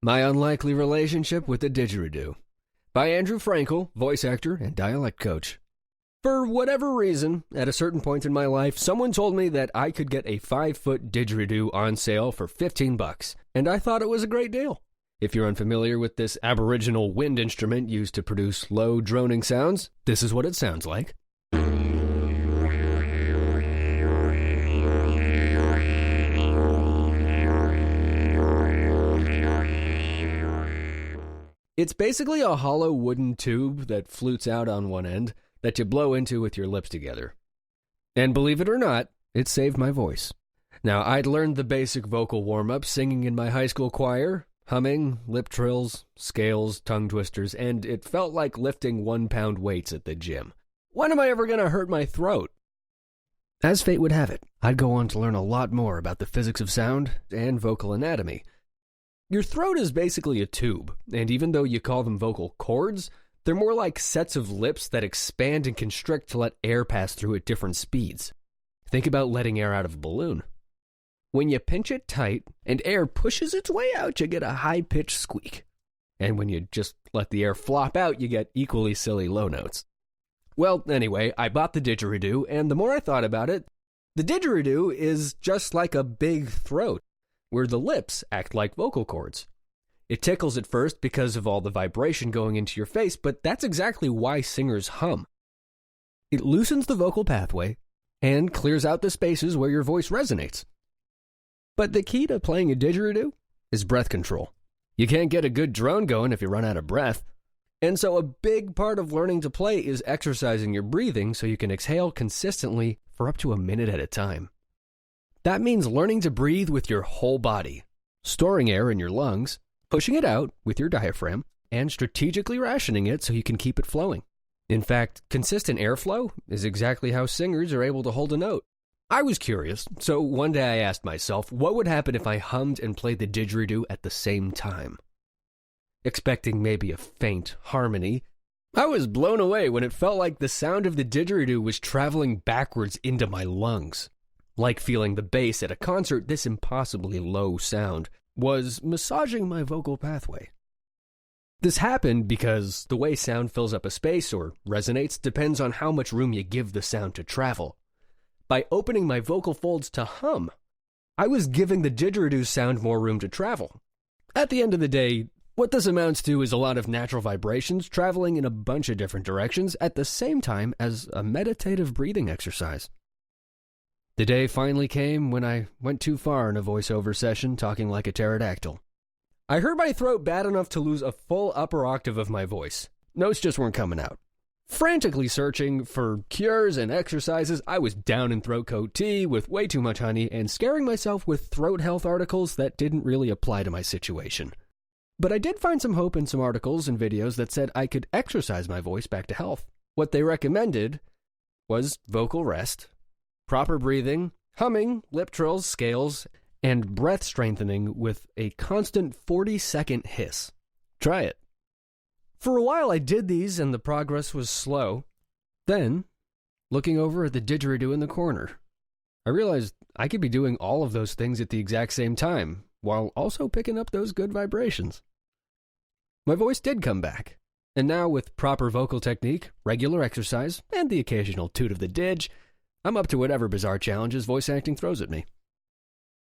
My Unlikely Relationship with the Didgeridoo by Andrew Frankel, voice actor and dialect coach. For whatever reason, at a certain point in my life, someone told me that I could get a 5-foot didgeridoo on sale for $15, and I thought it was a great deal. If you're unfamiliar with this aboriginal wind instrument used to produce low droning sounds, this is what it sounds like. It's basically a hollow wooden tube that flutes out on one end that you blow into with your lips together. And believe it or not, it saved my voice. Now, I'd learned the basic vocal warm-up singing in my high school choir, humming, lip trills, scales, tongue twisters, and it felt like lifting 1-pound weights at the gym. When am I ever going to hurt my throat? As fate would have it, I'd go on to learn a lot more about the physics of sound and vocal anatomy. Your throat is basically a tube, and even though you call them vocal cords, they're more like sets of lips that expand and constrict to let air pass through at different speeds. Think about letting air out of a balloon. When you pinch it tight and air pushes its way out, you get a high-pitched squeak. And when you just let the air flop out, you get equally silly low notes. Well, anyway, I bought the didgeridoo, and the more I thought about it, the didgeridoo is just like a big throat, where the lips act like vocal cords. It tickles at first because of all the vibration going into your face, but that's exactly why singers hum. It loosens the vocal pathway and clears out the spaces where your voice resonates. But the key to playing a didgeridoo is breath control. You can't get a good drone going if you run out of breath. And so a big part of learning to play is exercising your breathing so you can exhale consistently for up to a minute at a time. That means learning to breathe with your whole body, storing air in your lungs, pushing it out with your diaphragm, and strategically rationing it so you can keep it flowing. In fact, consistent airflow is exactly how singers are able to hold a note. I was curious, so one day I asked myself, what would happen if I hummed and played the didgeridoo at the same time? Expecting maybe a faint harmony, I was blown away when it felt like the sound of the didgeridoo was traveling backwards into my lungs. Like feeling the bass at a concert, this impossibly low sound was massaging my vocal pathway. This happened because the way sound fills up a space or resonates depends on how much room you give the sound to travel. By opening my vocal folds to hum, I was giving the didgeridoo sound more room to travel. At the end of the day, what this amounts to is a lot of natural vibrations traveling in a bunch of different directions at the same time as a meditative breathing exercise. The day finally came when I went too far in a voiceover session talking like a pterodactyl. I hurt my throat bad enough to lose a full upper octave of my voice. Notes just weren't coming out. Frantically searching for cures and exercises, I was down in throat coat tea with way too much honey and scaring myself with throat health articles that didn't really apply to my situation. But I did find some hope in some articles and videos that said I could exercise my voice back to health. What they recommended was vocal rest, proper breathing, humming, lip trills, scales, and breath strengthening with a constant 40-second hiss. Try it. For a while I did these and the progress was slow. Then, looking over at the didgeridoo in the corner, I realized I could be doing all of those things at the exact same time, while also picking up those good vibrations. My voice did come back, and now with proper vocal technique, regular exercise, and the occasional toot of the didge, I'm up to whatever bizarre challenges voice acting throws at me.